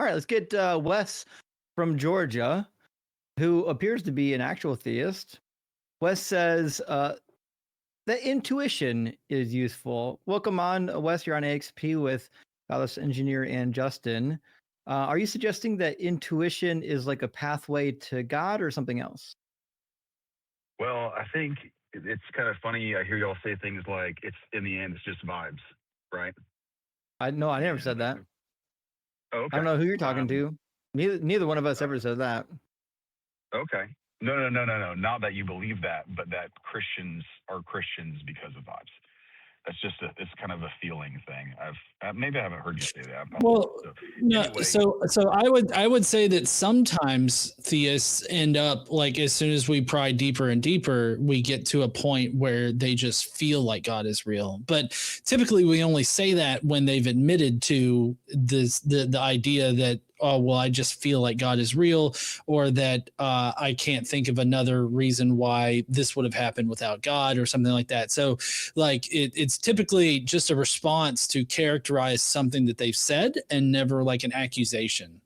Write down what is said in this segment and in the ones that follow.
right, let's get Wes from Georgia, who appears to be an actual theist. Wes says that intuition is useful. Welcome on, Wes. You're on AXP with Alice Engineer and Justin. Are you suggesting that intuition is like a pathway to God or something else? Well, I think it's kind of funny. I hear y'all say things like, "It's in the end, it's just vibes," right? I never said that. Oh, okay. I don't know who you're talking to. Neither one of us ever said that. Okay. No. Not that you believe that, but that Christians are Christians because of vibes. That's just it's kind of a feeling thing. Maybe I haven't heard you say that. Well, no. Anyway. So I would say that sometimes theists end up like, as soon as we pry deeper and deeper, we get to a point where they just feel like God is real. But typically, we only say that when they've admitted to the idea that, oh, well, I just feel like God is real, or that I can't think of another reason why this would have happened without God, or something like that. So, like, it's typically just a response to characterize something that they've said, and never like an accusation.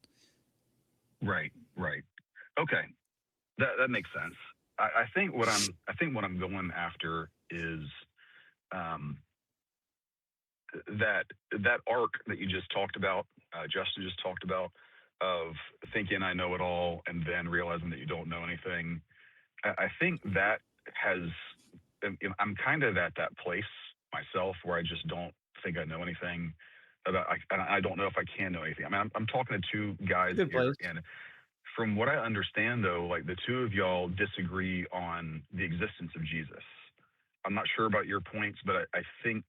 Right. Okay, that makes sense. I think what I'm going after is that arc that you just talked about, Justin just talked about, of thinking I know it all and then realizing that you don't know anything. I think that I'm kind of at that place myself where I just don't think I know anything about. I don't know if I can know anything. I mean, I'm talking to two guys here, and from what I understand, though, like the two of y'all disagree on the existence of Jesus. I'm not sure about your points, but I think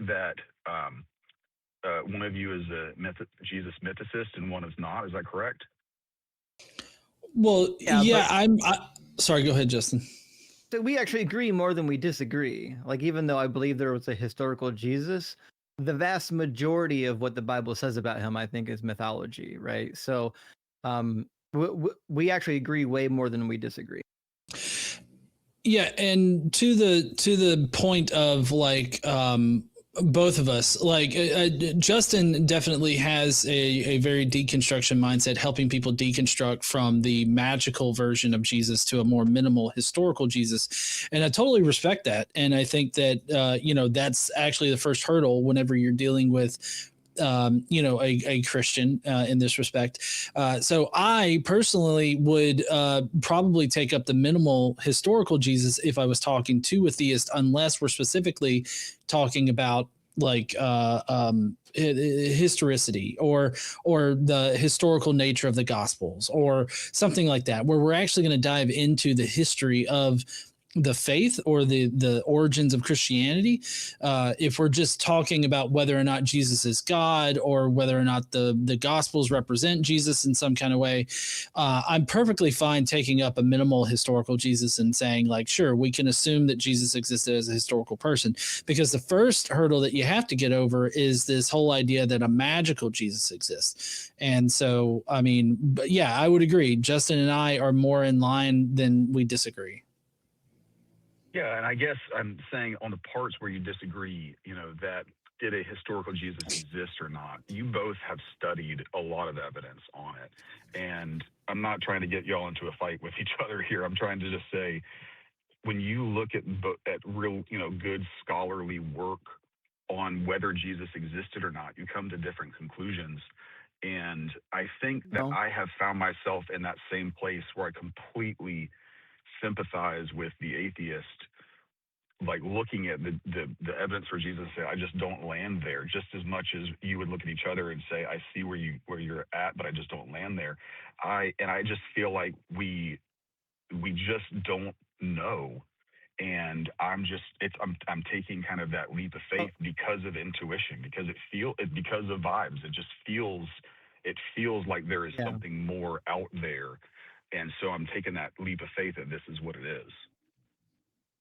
that one of you is a Jesus mythicist and one is not. Is that correct? Well, yeah. Sorry, go ahead, Justin. So we actually agree more than we disagree. Like, even though I believe there was a historical Jesus, the vast majority of what the Bible says about him, I think, is mythology, right? So we actually agree way more than we disagree. Yeah, and to the point of like both of us, like Justin definitely has a very deconstruction mindset, helping people deconstruct from the magical version of Jesus to a more minimal historical Jesus. And I totally respect that. And I think that, that's actually the first hurdle whenever you're dealing with a Christian in this respect. So I personally would probably take up the minimal historical Jesus if I was talking to a theist, unless we're specifically talking about like historicity or the historical nature of the Gospels or something like that, where we're actually going to dive into the history of the faith or the origins of Christianity. If we're just talking about whether or not Jesus is God or whether or not the Gospels represent Jesus in some kind of way, I'm perfectly fine taking up a minimal historical Jesus and saying, like, sure, we can assume that Jesus existed as a historical person, because the first hurdle that you have to get over is this whole idea that a magical Jesus exists. And so, I mean, but yeah, I would agree. Justin and I are more in line than we disagree. Yeah, and I guess I'm saying on the parts where you disagree, that did a historical Jesus exist or not? You both have studied a lot of evidence on it. And I'm not trying to get y'all into a fight with each other here. I'm trying to just say, when you look at real, good scholarly work on whether Jesus existed or not, you come to different conclusions. And I think that I have found myself in that same place where I completely sympathize with the atheist, like looking at the evidence for Jesus, say, I just don't land there, just as much as you would look at each other and say, I see where you're at, but I just don't land there. I just feel like we just don't know. And I'm taking kind of that leap of faith because of intuition, because because of vibes. It feels like there is something more out there. And so I'm taking that leap of faith that this is what it is.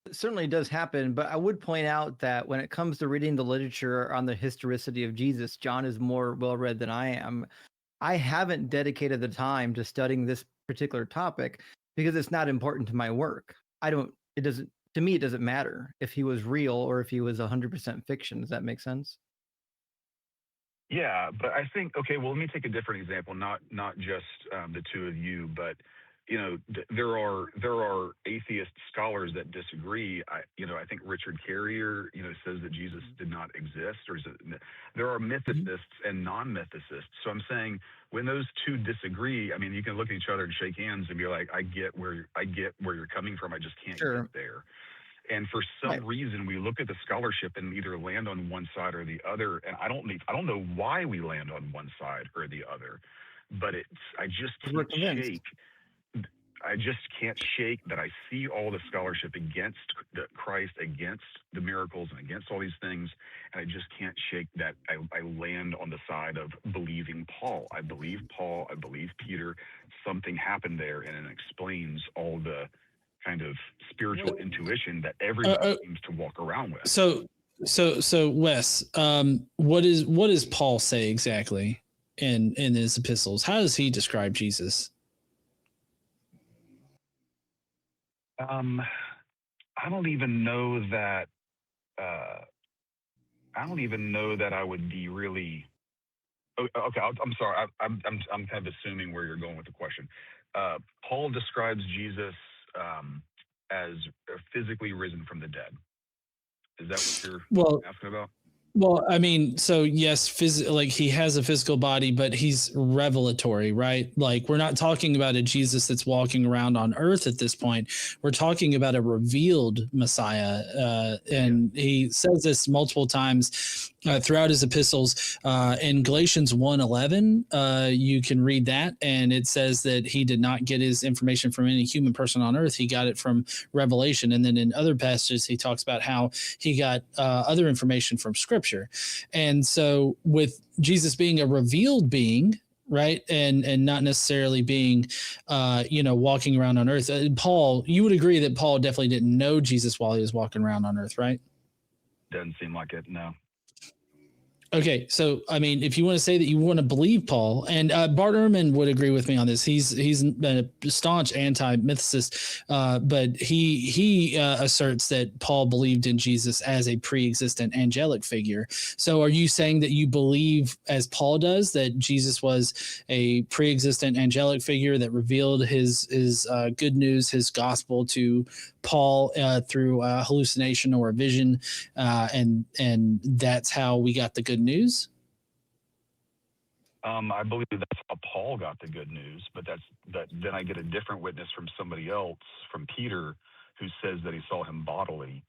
It certainly does happen, but I would point out that when it comes to reading the literature on the historicity of Jesus, John is more well-read than I am. I haven't dedicated the time to studying this particular topic because it's not important to my work. To me, it doesn't matter if he was real or if he was 100% fiction. Does that make sense? Yeah, but I think, okay, well, let me take a different example, not just the two of you, but there are atheist scholars that disagree. I think Richard Carrier, says that Jesus did not exist, or there are mythicists and non-mythicists. So I'm saying when those two disagree, I mean, you can look at each other and shake hands and be like, I get where you're coming from. I just can't Sure. get there. And for some reason, we look at the scholarship and either land on one side or the other. And I don't know why we land on one side or the other, but I just can't shake that I see all the scholarship against Christ, against the miracles, and against all these things, and I just can't shake that I land on the side of believing Paul. I believe Paul. I believe Peter. Something happened there, and it explains all the kind of spiritual intuition that everybody seems to walk around with. So Wes, what does Paul say exactly in his epistles? How does he describe Jesus? I don't even know that. I would be really. Okay, I'm sorry. I'm kind of assuming where you're going with the question. Paul describes Jesus as physically risen from the dead. Is that what you're asking about? Well, I mean, so yes, like he has a physical body, but he's revelatory, right? Like we're not talking about a Jesus that's walking around on earth at this point. We're talking about a revealed Messiah. And he says this multiple times throughout his epistles. In Galatians 1:11, you can read that. And it says that he did not get his information from any human person on earth. He got it from revelation. And then in other passages, he talks about how he got other information from scripture. And so with Jesus being a revealed being, right, and not necessarily being walking around on earth, Paul, you would agree that Paul definitely didn't know Jesus while he was walking around on earth, right? Doesn't seem like it, no. Okay, so I mean, if you want to say that you want to believe Paul, and Bart Ehrman would agree with me on this. He's a staunch anti-mythicist, but he asserts that Paul believed in Jesus as a pre-existent angelic figure. So, are you saying that you believe, as Paul does, that Jesus was a pre-existent angelic figure that revealed his good news, his gospel to Paul through a hallucination or a vision, and that's how we got the good news? I believe that's how Paul got the good news, but then I get a different witness from somebody else, from Peter, who says that he saw him bodily.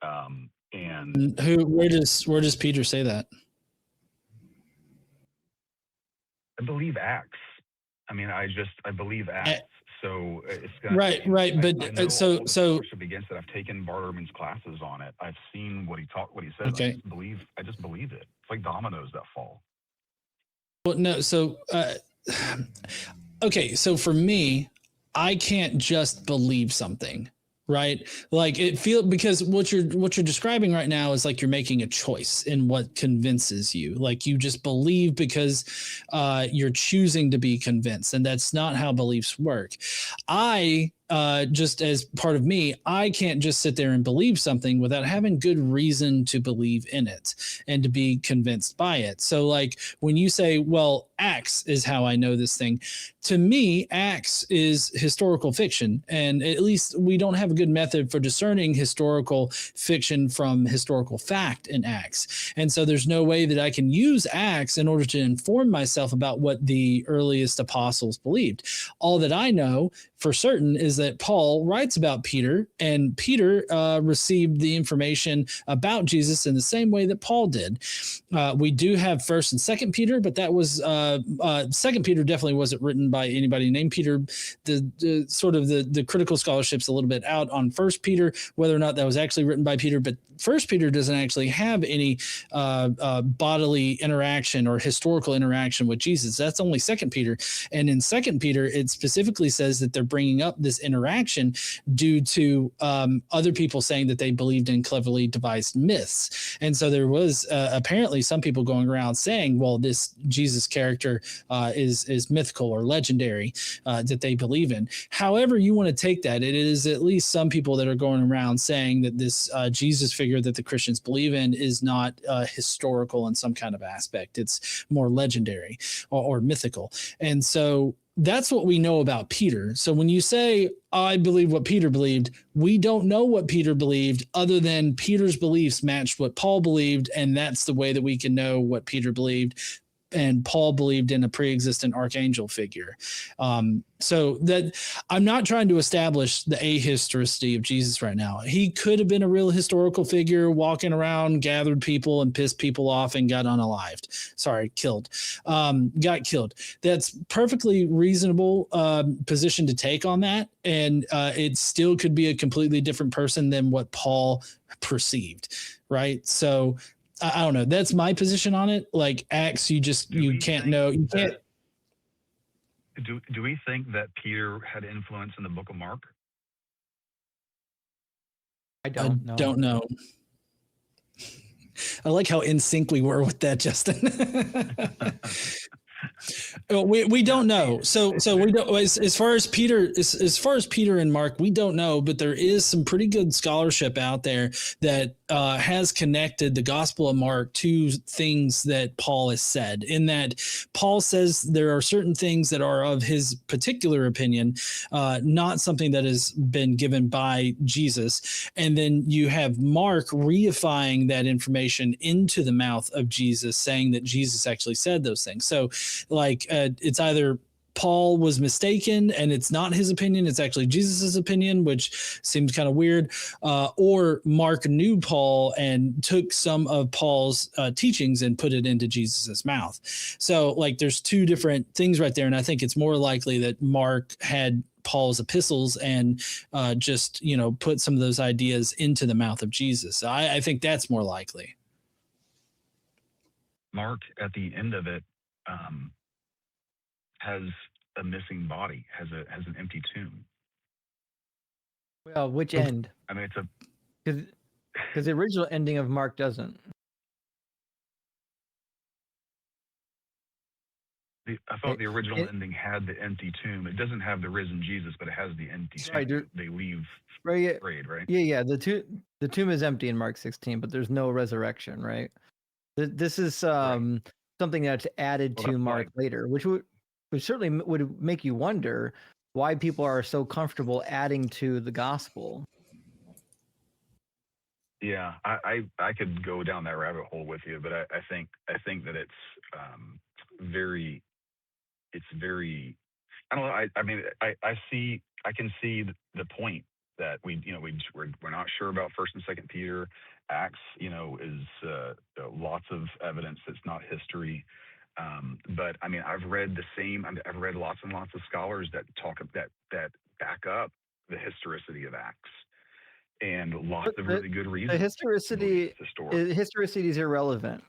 And where does Peter say that? I believe Acts. I mean, I believe Acts. So it's gonna, right. But so against that, I've taken Bart Ehrman's classes on it. I've seen what he says. Okay. I just believe it. It's like dominoes that fall. Well, no. So, okay. So for me, I can't just believe something, right? Like because what you're describing right now is like you're making a choice in what convinces you. Like you just believe because you're choosing to be convinced, and that's not how beliefs work. Just as part of me, I can't just sit there and believe something without having good reason to believe in it and to be convinced by it. So like when you say, well, Acts is how I know this thing, to me, Acts is historical fiction. And at least we don't have a good method for discerning historical fiction from historical fact in Acts. And so there's no way that I can use Acts in order to inform myself about what the earliest apostles believed. All that I know for certain is that Paul writes about Peter, and Peter received the information about Jesus in the same way that Paul did. We do have 1st and 2nd Peter, but that was 2nd Peter definitely wasn't written by anybody named Peter. The sort of the critical scholarship's a little bit out on 1st Peter, whether or not that was actually written by Peter, but 1st Peter doesn't actually have any bodily interaction or historical interaction with Jesus. That's only 2nd Peter. And in 2nd Peter, it specifically says that they're bringing up this interaction due to other people saying that they believed in cleverly devised myths. And so there was apparently some people going around saying, well, this Jesus character is mythical or legendary, that they believe in. However you want to take that, it is at least some people that are going around saying that this Jesus figure that the Christians believe in is not historical in some kind of aspect. It's more legendary or mythical. And so that's what we know about Peter. So when you say, I believe what Peter believed, we don't know what Peter believed other than Peter's beliefs matched what Paul believed. And that's the way that we can know what Peter believed. And Paul believed in a pre-existent archangel figure. So that I'm not trying to establish the ahistoricity of Jesus right now. He could have been a real historical figure walking around, gathered people and pissed people off and got unalived. Sorry, killed. Got killed. That's perfectly reasonable position to take on that. And it still could be a completely different person than what Paul perceived, right? So I don't know. That's my position on it. Like Acts, you can't know. You can't. Do we think that Peter had influence in the book of Mark? I don't know. Don't know. I like how in sync we were with that, Justin. We don't know. So we don't, as far as Peter and Mark, we don't know, but there is some pretty good scholarship out there that has connected the Gospel of Mark to things that Paul has said, in that Paul says there are certain things that are of his particular opinion, not something that has been given by Jesus. And then you have Mark reifying that information into the mouth of Jesus, saying that Jesus actually said those things. So like it's either Paul was mistaken and it's not his opinion, it's actually Jesus's opinion, which seems kind of weird, or Mark knew Paul and took some of Paul's teachings and put it into Jesus's mouth. So like there's two different things right there, and I think it's more likely that Mark had Paul's epistles and just put some of those ideas into the mouth of Jesus. I think that's more likely. Mark, at the end of it, has a missing body, has an empty tomb. Well, which end? I mean, it's a because the original ending of Mark doesn't. I thought the original ending had the empty tomb. It doesn't have the risen Jesus, but it has the empty tomb. They leave prayed, right? Yeah. The tomb is empty in Mark 16, but there's no resurrection, right? This is something that's added to Mark later, which certainly would make you wonder why people are so comfortable adding to the gospel. Yeah, I could go down that rabbit hole with you, but I think that it's very I don't know. I mean I can see the point that we're not sure about First and Second Peter. Acts is lots of evidence that's not history. But I mean, I've read lots and lots of scholars that that back up the historicity of Acts, and lots of really good reasons. The historicity is irrelevant.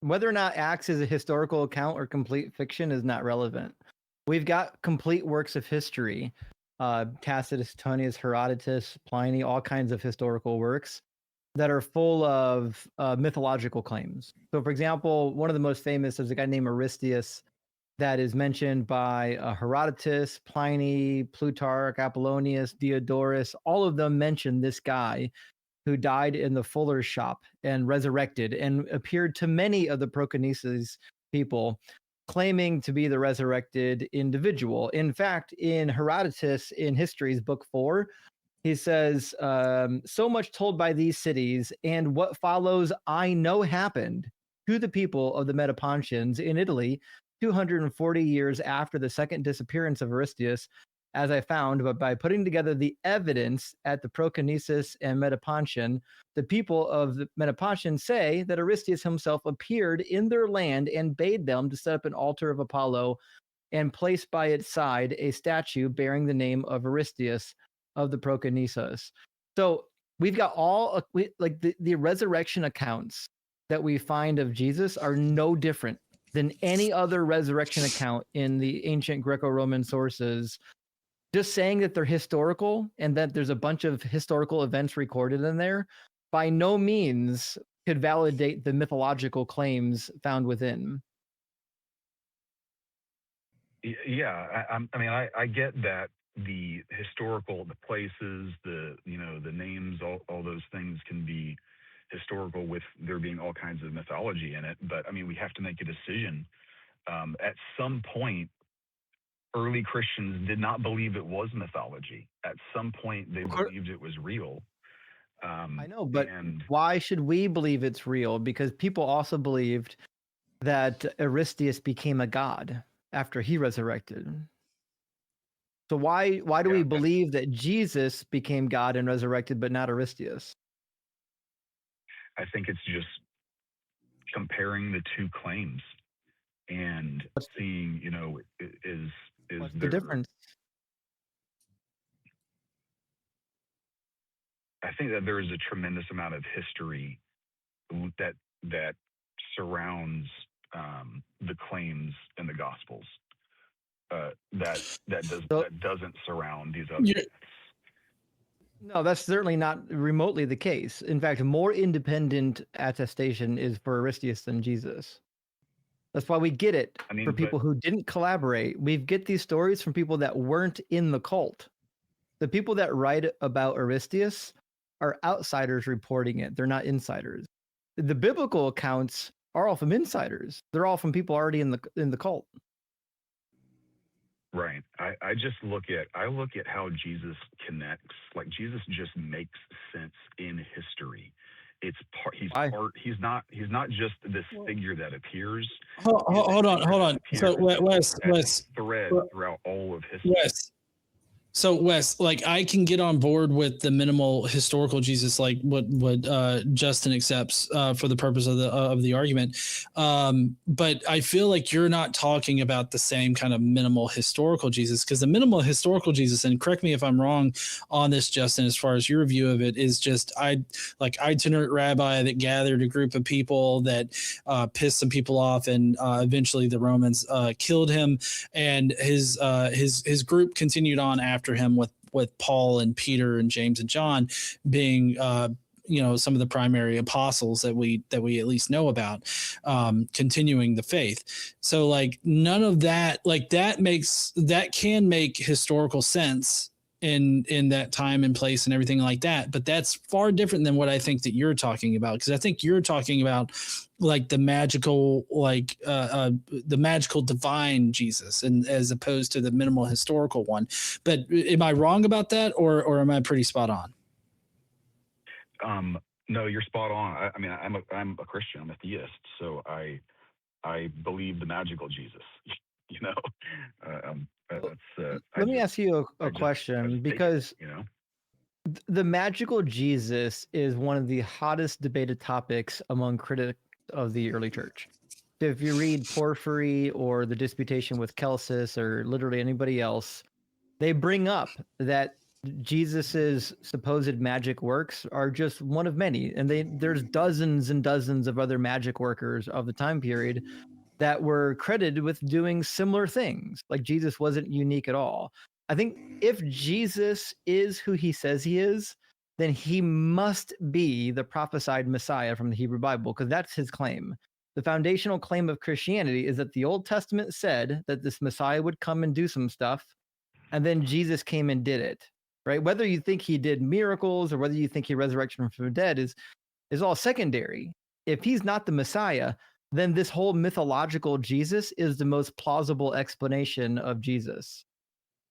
Whether or not Acts is a historical account or complete fiction is not relevant. We've got complete works of history, Tacitus, Suetonius, Herodotus, Pliny, all kinds of historical works that are full of mythological claims. So, for example, one of the most famous is a guy named Aristeas that is mentioned by Herodotus, Pliny, Plutarch, Apollonius, Diodorus. All of them mention this guy who died in the fuller's shop and resurrected and appeared to many of the Proconnesus people, claiming to be the resurrected individual. In fact, in Herodotus, in Histories, Book 4, he says, so much told by these cities, and what follows I know happened to the people of the Metapontians in Italy 240 years after the second disappearance of Aristeas, as I found, but by putting together the evidence at the Proconnesus and Metapontian, the people of the Metapontian say that Aristeas himself appeared in their land and bade them to set up an altar of Apollo and place by its side a statue bearing the name of Aristeas of the Proconnesus. So we've got all the resurrection accounts that we find of Jesus are no different than any other resurrection account in the ancient Greco-Roman sources just saying that they're historical and that there's a bunch of historical events recorded in there by no means could validate the mythological claims found within. Yeah, I get that the historical, the places, the names, all those things can be historical with there being all kinds of mythology in it. But I mean, we have to make a decision. At some point, early Christians did not believe it was mythology. At some point, they believed it was real. I know, but and why should we believe it's real? Because people also believed that Aristeus became a god after he resurrected. So why do we believe that Jesus became God and resurrected, but not Aristeus? I think it's just comparing the two claims and seeing, is What's there the difference? I think that there is a tremendous amount of history that surrounds the claims in the Gospels that doesn't surround these other myths. No, that's certainly not remotely the case. In fact, more independent attestation is for Aristeus than Jesus. That's why we get it for people who didn't collaborate. We get these stories from people that weren't in the cult. The people that write about Aristeus are outsiders reporting it. They're not insiders. The biblical accounts are all from insiders. They're all from people already in the cult. Right. I look at how Jesus connects. Like Jesus just makes sense in history. It's part. He's not just this figure that appears. Hold on. So Wes, thread throughout all of history. So Wes, like I can get on board with the minimal historical Jesus, like what Justin accepts for the purpose of the argument, but I feel like you're not talking about the same kind of minimal historical Jesus, because the minimal historical Jesus, and correct me if I'm wrong on this, Justin, as far as your view of it, is just itinerant rabbi that gathered a group of people that pissed some people off, and eventually the Romans killed him, and his group continued on after him with Paul and Peter and James and John being some of the primary apostles that we at least know about, continuing the faith. So like none of that, like that can make historical sense in that time and place and everything like that, but that's far different than what I think that you're talking about, because I think you're talking about like the magical, the magical divine Jesus, and as opposed to the minimal historical one. But am I wrong about that, or am I pretty spot on? No, you're spot on. I mean, I'm a Christian. I'm a theist, so I believe the magical Jesus. Let me ask you a question, because the magical Jesus is one of the hottest debated topics among critics of the early church. If you read Porphyry or the Disputation with Celsus or literally anybody else, they bring up that Jesus's supposed magic works are just one of many, and there's dozens and dozens of other magic workers of the time period that were credited with doing similar things. Like Jesus wasn't unique at all. I think if Jesus is who he says he is, then he must be the prophesied Messiah from the Hebrew Bible, because that's his claim. The foundational claim of Christianity is that the Old Testament said that this Messiah would come and do some stuff, and then Jesus came and did it, right? Whether you think he did miracles or whether you think he resurrected from the dead is all secondary. If he's not the Messiah, then this whole mythological Jesus is the most plausible explanation of Jesus.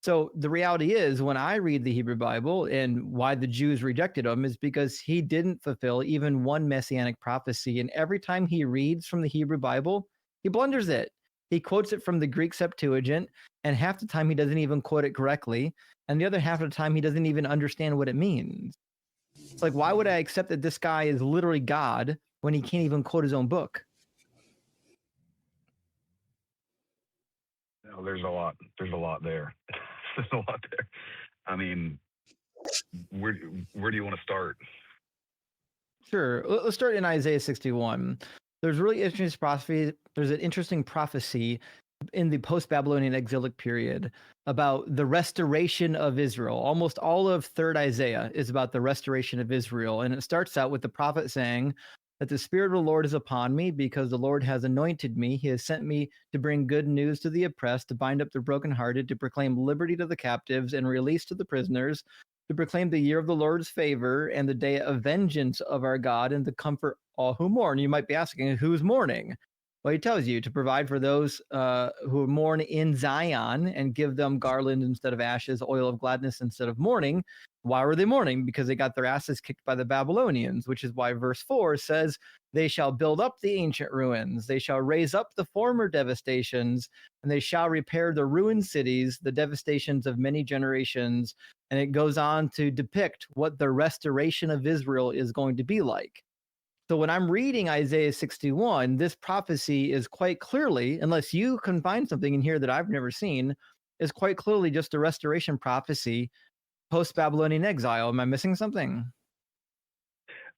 So the reality is, when I read the Hebrew Bible, and why the Jews rejected him is because he didn't fulfill even one messianic prophecy. And every time he reads from the Hebrew Bible, he blunders it. He quotes it from the Greek Septuagint, and half the time he doesn't even quote it correctly. And the other half of the time, he doesn't even understand what it means. Like, why would I accept that this guy is literally God when he can't even quote his own book? No, there's a lot there. There's a lot there. I mean, where do you want to start? Sure. Let's start in Isaiah 61. There's really interesting prophecy. There's an interesting prophecy in the post-Babylonian exilic period about the restoration of Israel. Almost all of 3rd Isaiah is about the restoration of Israel. And it starts out with the prophet saying that the Spirit of the Lord is upon me because the Lord has anointed me. He has sent me to bring good news to the oppressed, to bind up the brokenhearted, to proclaim liberty to the captives and release to the prisoners, to proclaim the year of the Lord's favor and the day of vengeance of our God, and to comfort all who mourn. You might be asking, who's mourning? Well, he tells you to provide for those who mourn in Zion and give them garland instead of ashes, oil of gladness instead of mourning. Why were they mourning? Because they got their asses kicked by the Babylonians, which is why verse 4 says, they shall build up the ancient ruins. They shall raise up the former devastations, and they shall repair the ruined cities, the devastations of many generations. And it goes on to depict what the restoration of Israel is going to be like. So when I'm reading Isaiah 61, this prophecy is quite clearly, unless you can find something in here that I've never seen, is quite clearly just a restoration prophecy post-Babylonian exile. Am I missing something?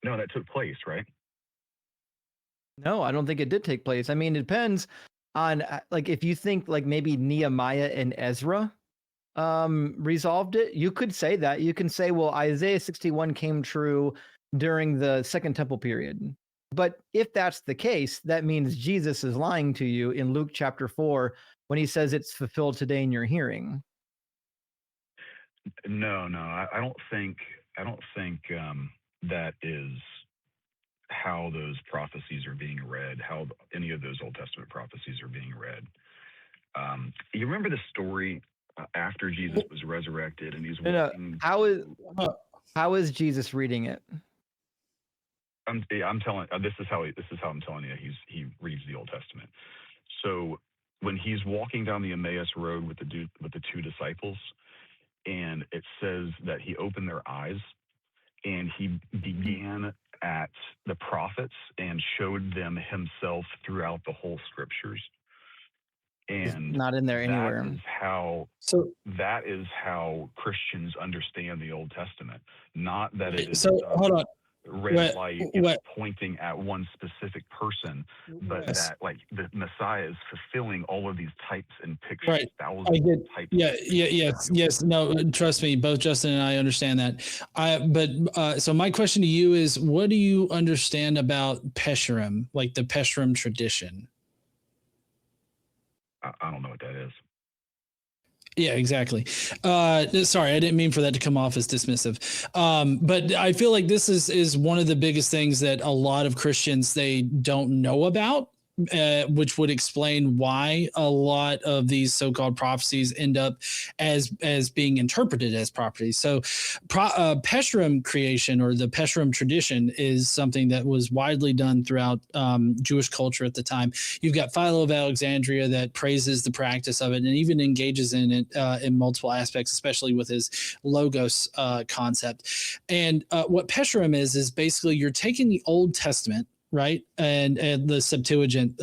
No, that took place, right? No, I don't think it did take place. I mean, it depends on, like, if you think like maybe Nehemiah and Ezra resolved it, you could say that. You can say, well, Isaiah 61 came true during the Second Temple period. But if that's the case, that means Jesus is lying to you in Luke chapter 4 when he says it's fulfilled today in your hearing. No, I don't think that is how those prophecies are being read, how any of those Old Testament prophecies are being read. You remember the story after Jesus was resurrected and he's walking. How is Jesus reading it? I'm telling. This is how I'm telling you. He reads the Old Testament. So when he's walking down the Emmaus road with the two disciples, and it says that he opened their eyes, and he began at the prophets and showed them himself throughout the whole scriptures. And it's not in there anywhere. That is how Christians understand the Old Testament. Not that it is. Hold on. Red light pointing at one specific person, but that like the Messiah is fulfilling all of these types and pictures. Right. Thousands of types. Yes. No, trust me, both Justin and I understand that. So my question to you is, what do you understand about Pesherim, like the Pesherim tradition? I don't know what that is. Yeah, exactly. Sorry, I didn't mean for that to come off as dismissive. But I feel like this is one of the biggest things that a lot of Christians, they don't know about, which would explain why a lot of these so-called prophecies end up as being interpreted as prophecies. So Pesherim creation, or the Pesherim tradition, is something that was widely done throughout Jewish culture at the time. You've got Philo of Alexandria that praises the practice of it and even engages in it in multiple aspects, especially with his logos concept. And what Pesherim is basically you're taking the Old Testament, right, and the Septuagint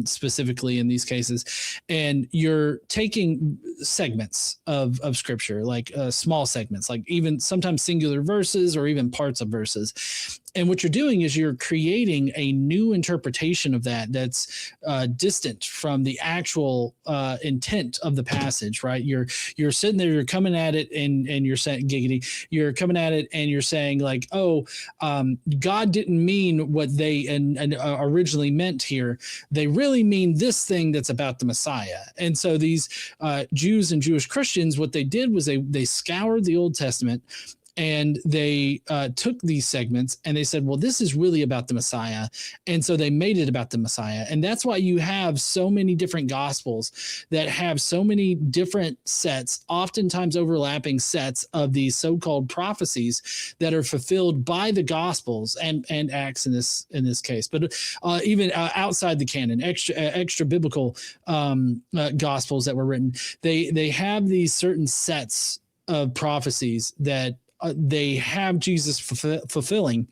specifically in these cases, and you're taking segments of scripture, like small segments, like even sometimes singular verses or even parts of verses. And what you're doing is you're creating a new interpretation of that's distant from the actual intent of the passage, right? You're sitting there, you're coming at it, and you're saying, giggity, you're coming at it and you're saying like, God didn't mean what they originally meant here. They really mean this thing that's about the Messiah. And so these Jews and Jewish Christians, what they did was they scoured the Old Testament, and they took these segments and they said, well, this is really about the Messiah. And so they made it about the Messiah. And that's why you have so many different gospels that have so many different sets, oftentimes overlapping sets of these so-called prophecies that are fulfilled by the gospels and Acts in this case. But even outside the canon, extra biblical gospels that were written, they have these certain sets of prophecies that they have Jesus fulfilling,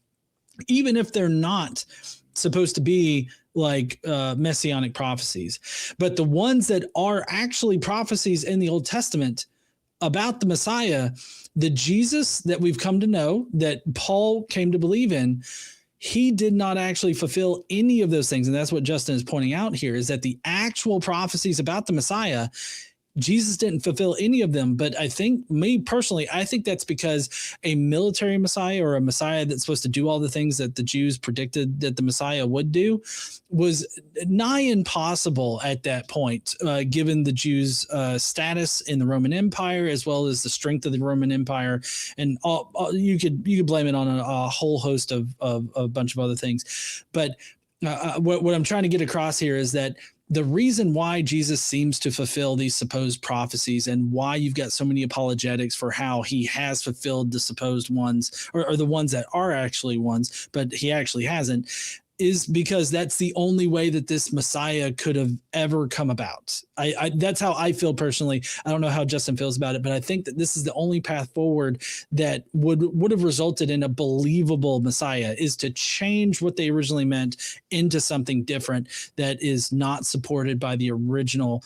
even if they're not supposed to be like messianic prophecies. But the ones that are actually prophecies in the Old Testament about the Messiah, the Jesus that we've come to know, that Paul came to believe in, he did not actually fulfill any of those things. And that's what Justin is pointing out here, is that the actual prophecies about the Messiah, Jesus didn't fulfill any of them. But I think, me personally, I think that's because a military Messiah, or a Messiah that's supposed to do all the things that the Jews predicted that the Messiah would do, was nigh impossible at that point, given the Jews' status in the Roman Empire, as well as the strength of the Roman Empire. And you could blame it on a whole host of a bunch of other things. But what I'm trying to get across here is that the reason why Jesus seems to fulfill these supposed prophecies, and why you've got so many apologetics for how he has fulfilled the supposed ones, or the ones that are actually ones, but he actually hasn't, is because that's the only way that this Messiah could have ever come about. That's how I feel personally. I don't know how Justin feels about it, but I think that this is the only path forward that would have resulted in a believable Messiah, is to change what they originally meant into something different that is not supported by the original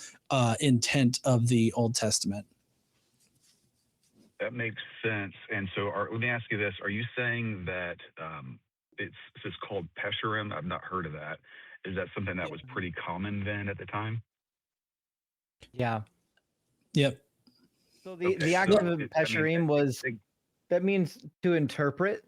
intent of the Old Testament. That makes sense. And so let me ask you this. Are you saying that it's called Pesherim? I've not heard of that. Is that something that was pretty common then at the time? Yeah. Yep. So the active of Pesherim was, that means to interpret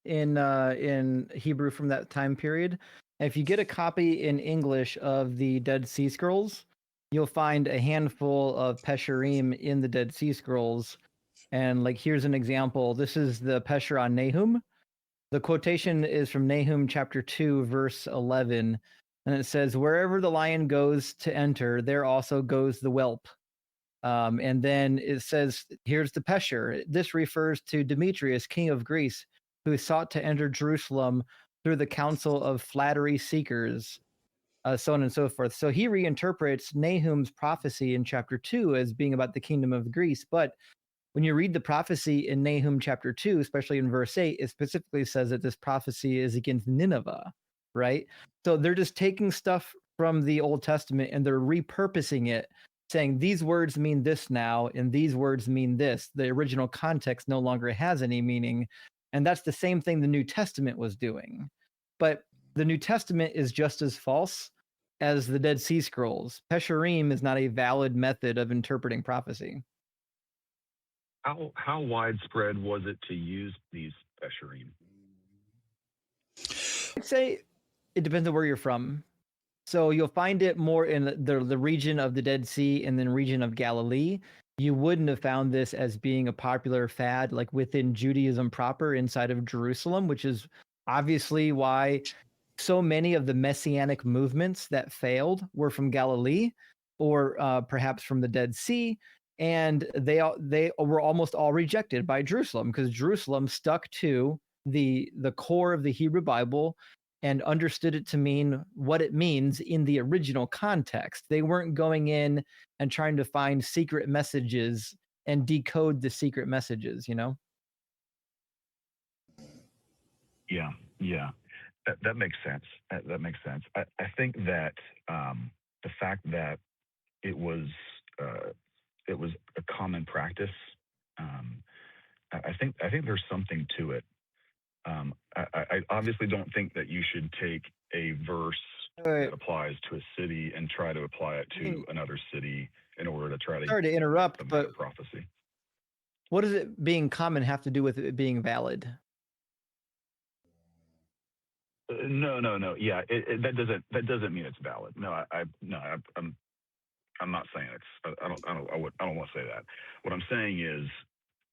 in Hebrew from that time period. And if you get a copy in English of the Dead Sea Scrolls, you'll find a handful of Pesherim in the Dead Sea Scrolls. And like, here's an example. This is the Pesher on Nahum. The quotation is from Nahum chapter 2, verse 11. And it says, "Wherever the lion goes to enter, there also goes the whelp." And then it says, here's the Pesher. This refers to Demetrius, king of Greece, who sought to enter Jerusalem through the council of flattery seekers, so on and so forth. So he reinterprets Nahum's prophecy in chapter 2 as being about the kingdom of Greece. But when you read the prophecy in Nahum chapter 2, especially in verse 8, it specifically says that this prophecy is against Nineveh, right? So they're just taking stuff from the Old Testament and they're repurposing it, saying these words mean this now, and these words mean this. The original context no longer has any meaning. And that's the same thing the New Testament was doing. But the New Testament is just as false as the Dead Sea Scrolls. Pesherim is not a valid method of interpreting prophecy. How widespread was it to use these Pesherim? I'd say it depends on where you're from. So you'll find it more in the region of the Dead Sea and then region of Galilee. You wouldn't have found this as being a popular fad like within Judaism proper inside of Jerusalem, which is obviously why so many of the messianic movements that failed were from Galilee, or perhaps from the Dead Sea. And they were almost all rejected by Jerusalem, because Jerusalem stuck to the core of the Hebrew Bible and understood it to mean what it means in the original context. They weren't going in and trying to find secret messages and decode the secret messages, you know? Yeah. That makes sense. That makes sense. I think that the fact that it was a common practice, I think there's something to it. I obviously don't think that you should take a verse that applies to a city and try to apply it to another city in order to try to. Sorry to interrupt, but prophecy. What does it being common have to do with it being valid? No. Yeah, that doesn't mean it's valid. No, I'm not saying it's. I don't want to say that. What I'm saying is,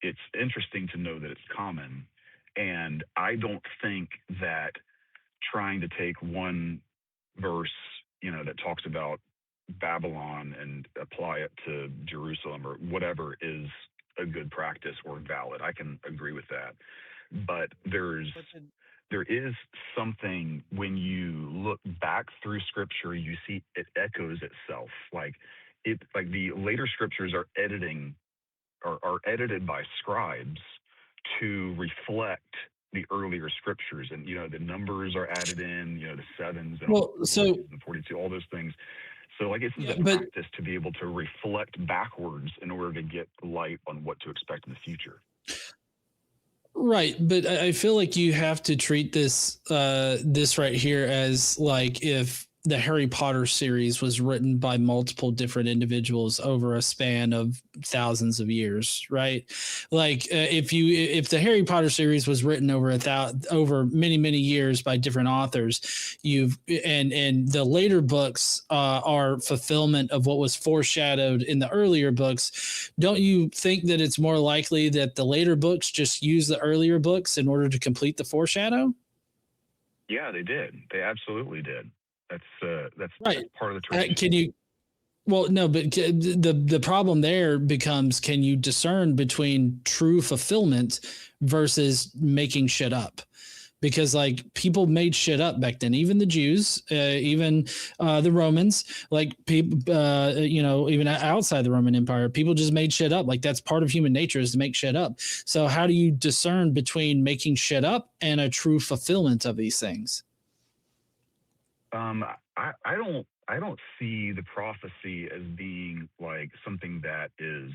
it's interesting to know that it's common, and I don't think that trying to take one verse, that talks about Babylon and apply it to Jerusalem or whatever is a good practice or valid. I can agree with that, but there is something when you look back through Scripture, you see it echoes itself. Like the later Scriptures are edited by scribes to reflect the earlier Scriptures, and the numbers are added in, the sevens and and 42, all those things. So like it's a practice to be able to reflect backwards in order to get light on what to expect in the future. Right, but I feel like you have to treat this this right here as like if the Harry Potter series was written by multiple different individuals over a span of thousands of years, right? Like if the Harry Potter series was written over many years by different authors, and the later books are fulfillment of what was foreshadowed in the earlier books. Don't you think that it's more likely that the later books just use the earlier books in order to complete the foreshadow? Yeah, they did. They absolutely did. That's Right. part of the tradition. Can you? Well, no, but the problem there becomes: can you discern between true fulfillment versus making shit up? Because like people made shit up back then, even the Jews, even the Romans, like people, even outside the Roman Empire, people just made shit up. Like that's part of human nature, is to make shit up. So how do you discern between making shit up and a true fulfillment of these things? I don't see the prophecy as being like something that is,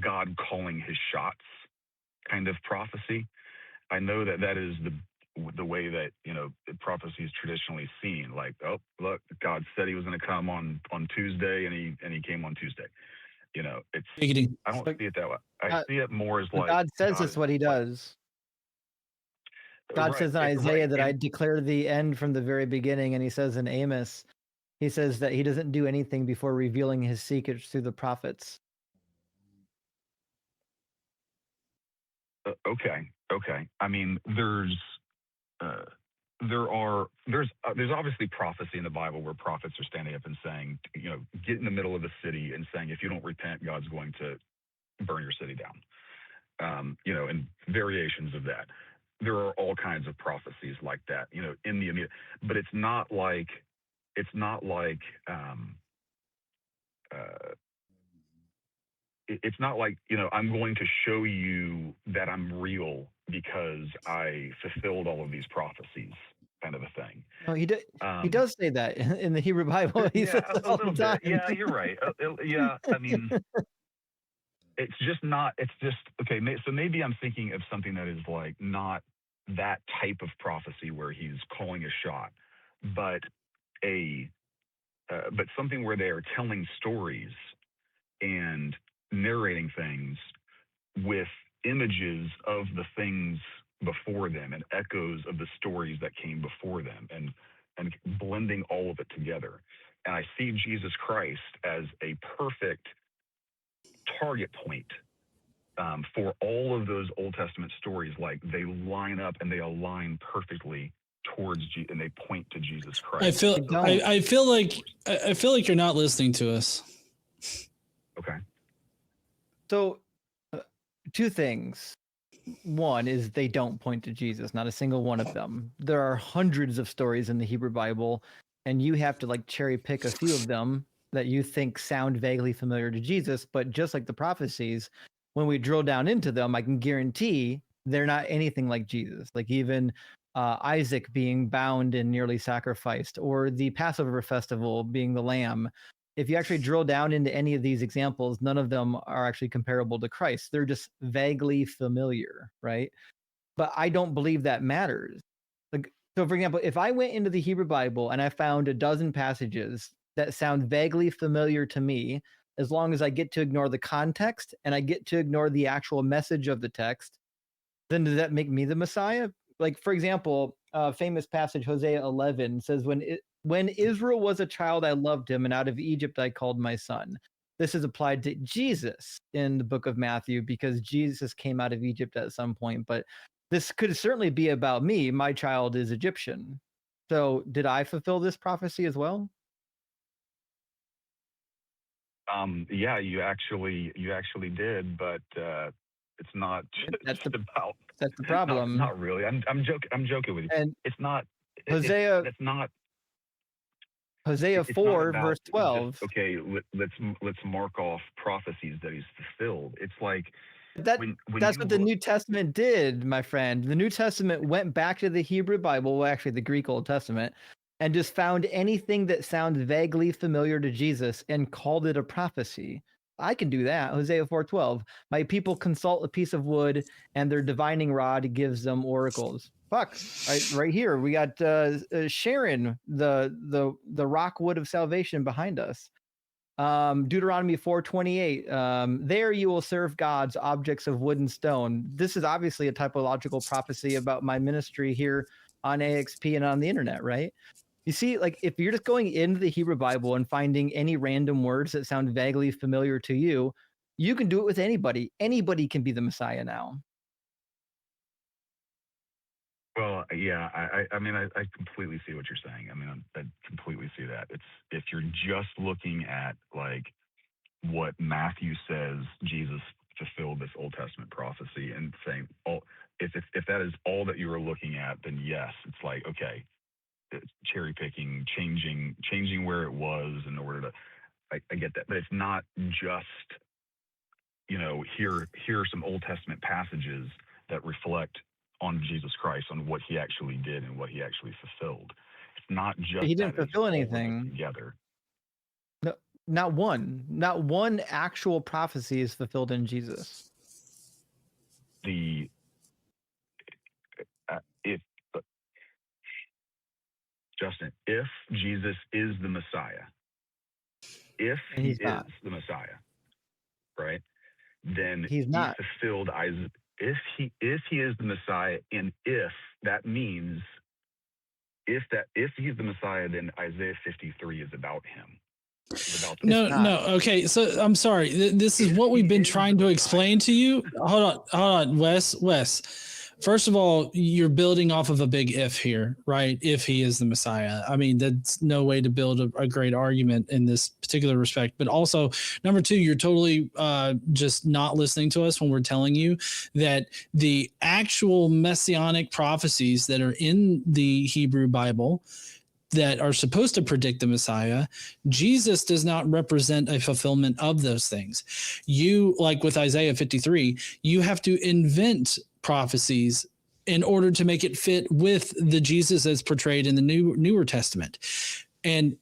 God calling his shots kind of prophecy. I know that is the way that prophecy is traditionally seen. Like, oh, look, God said he was going to come on Tuesday, and he came on Tuesday. It's Giggity. I don't see it that way. I see it more as like God says this what he does. God says in Isaiah that I declare the end from the very beginning, and he says in Amos, he says that he doesn't do anything before revealing his secrets through the prophets. Okay. I mean, there's obviously prophecy in the Bible where prophets are standing up and saying, get in the middle of a city and saying, if you don't repent, God's going to burn your city down. And variations of that. There are all kinds of prophecies like that, in the immediate, but it's not like I'm going to show you that I'm real because I fulfilled all of these prophecies, kind of a thing. No, he does say that in the Hebrew Bible. He says that all the time. Yeah, you're right. Yeah, I mean, it's just not. It's just okay. So maybe I'm thinking of something that is like not that type of prophecy where he's calling a shot, but but something where they are telling stories and narrating things with images of the things before them and echoes of the stories that came before them, and blending all of it together. And I see Jesus Christ as a perfect target point for all of those Old Testament stories. Like they line up and they align perfectly towards and they point to Jesus Christ. I feel like you're not listening to us. Okay. So, two things. One is they don't point to Jesus, not a single one of them. There are hundreds of stories in the Hebrew Bible, and you have to like cherry pick a few of them that you think sound vaguely familiar to Jesus. But just like the prophecies, when we drill down into them, I can guarantee they're not anything like Jesus. Like even Isaac being bound and nearly sacrificed, or the Passover festival being the lamb. If you actually drill down into any of these examples, none of them are actually comparable to Christ. They're just vaguely familiar, right? But I don't believe that matters. Like, so for example, if I went into the Hebrew Bible and I found a dozen passages that sound vaguely familiar to me, as long as I get to ignore the context and I get to ignore the actual message of the text, then does that make me the Messiah? Like, for example, famous passage, Hosea 11 says, when Israel was a child, I loved him, and out of Egypt I called my son. This is applied to Jesus in the book of Matthew because Jesus came out of Egypt at some point. But this could certainly be about me. My child is Egyptian. So did I fulfill this prophecy as well? Yeah, you actually did, but it's not just about. That's the problem. Not really. I'm joking with you. And it's not. Hosea. That's not. Hosea 4 verse 12. Just, okay, let's mark off prophecies that he's fulfilled. It's like that's what the New Testament did, my friend. The New Testament went back to the Hebrew Bible, well, actually the Greek Old Testament, and just found anything that sounds vaguely familiar to Jesus and called it a prophecy. I can do that. Hosea 4:12. My people consult a piece of wood, and their divining rod gives them oracles. Fuck. Right here, we got Sharon, the rock wood of salvation behind us. Deuteronomy 4:28. There you will serve gods, objects of wood and stone. This is obviously a typological prophecy about my ministry here on AXP and on the internet, right? You see, like, if you're just going into the Hebrew Bible and finding any random words that sound vaguely familiar to you, you can do it with anybody. Anybody can be the Messiah now. Well, yeah, I mean, I completely see what you're saying. I mean, I completely see that. It's if you're just looking at like what Matthew says Jesus fulfilled this Old Testament prophecy and saying, oh, if that is all that you are looking at, then yes, it's like, okay, it's cherry picking, changing where it was in order to. I get that, but it's not just, you know, here are some Old Testament passages that reflect on Jesus Christ, on what he actually did and what he actually fulfilled. It's not just He didn't that, fulfill anything together. No, not one actual prophecy is fulfilled in Jesus. The if Justin, if Jesus is the Messiah, if he is the Messiah, right? Then he's not. He fulfilled Isaiah. If he is the Messiah, and if that means if he's the Messiah, then Isaiah 53 is about him. No. Okay, so I'm sorry. This is what we've been trying to explain to you. Hold on, Wes. First of all, you're building off of a big if here, right? If he is the Messiah. I mean, that's no way to build a great argument in this particular respect. But also, number two, you're totally just not listening to us when we're telling you that the actual messianic prophecies that are in the Hebrew Bible that are supposed to predict the Messiah, Jesus does not represent a fulfillment of those things. You, like with Isaiah 53, you have to invent prophecies in order to make it fit with the Jesus as portrayed in the Newer Testament. And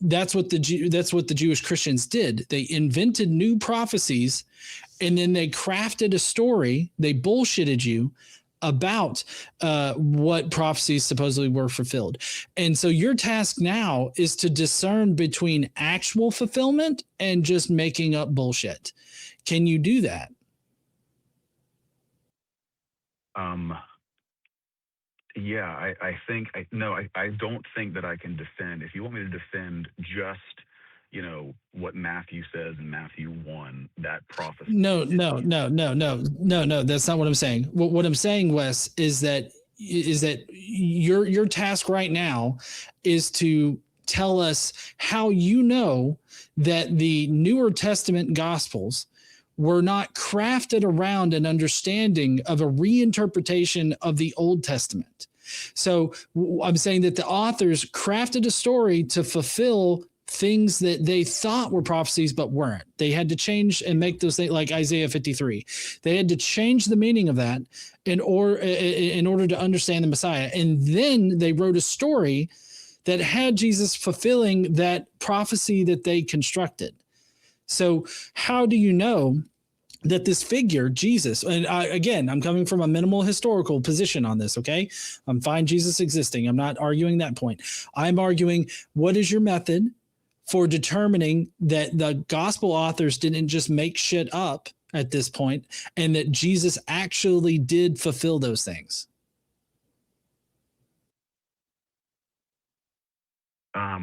that's what the Jewish Christians did. They invented new prophecies, and then they crafted a story. They bullshitted you about what prophecies supposedly were fulfilled. And so your task now is to discern between actual fulfillment and just making up bullshit. Can you do that? Yeah, I think I don't think that I can defend. If you want me to defend just, you know, what Matthew says in Matthew 1, that prophecy. No. That's not what I'm saying. What I'm saying, Wes, is that your task right now is to tell us how you know that the Newer Testament Gospels were not crafted around an understanding of a reinterpretation of the Old Testament. So I'm saying that the authors crafted a story to fulfill things that they thought were prophecies but weren't. They had to change and make those things, like Isaiah 53. They had to change the meaning of that in order to understand the Messiah. And then they wrote a story that had Jesus fulfilling that prophecy that they constructed. So how do you know that this figure, Jesus, and I'm coming from a minimal historical position on this, okay? I'm fine Jesus existing. I'm not arguing that point. I'm arguing, what is your method for determining that the gospel authors didn't just make shit up at this point, and that Jesus actually did fulfill those things? I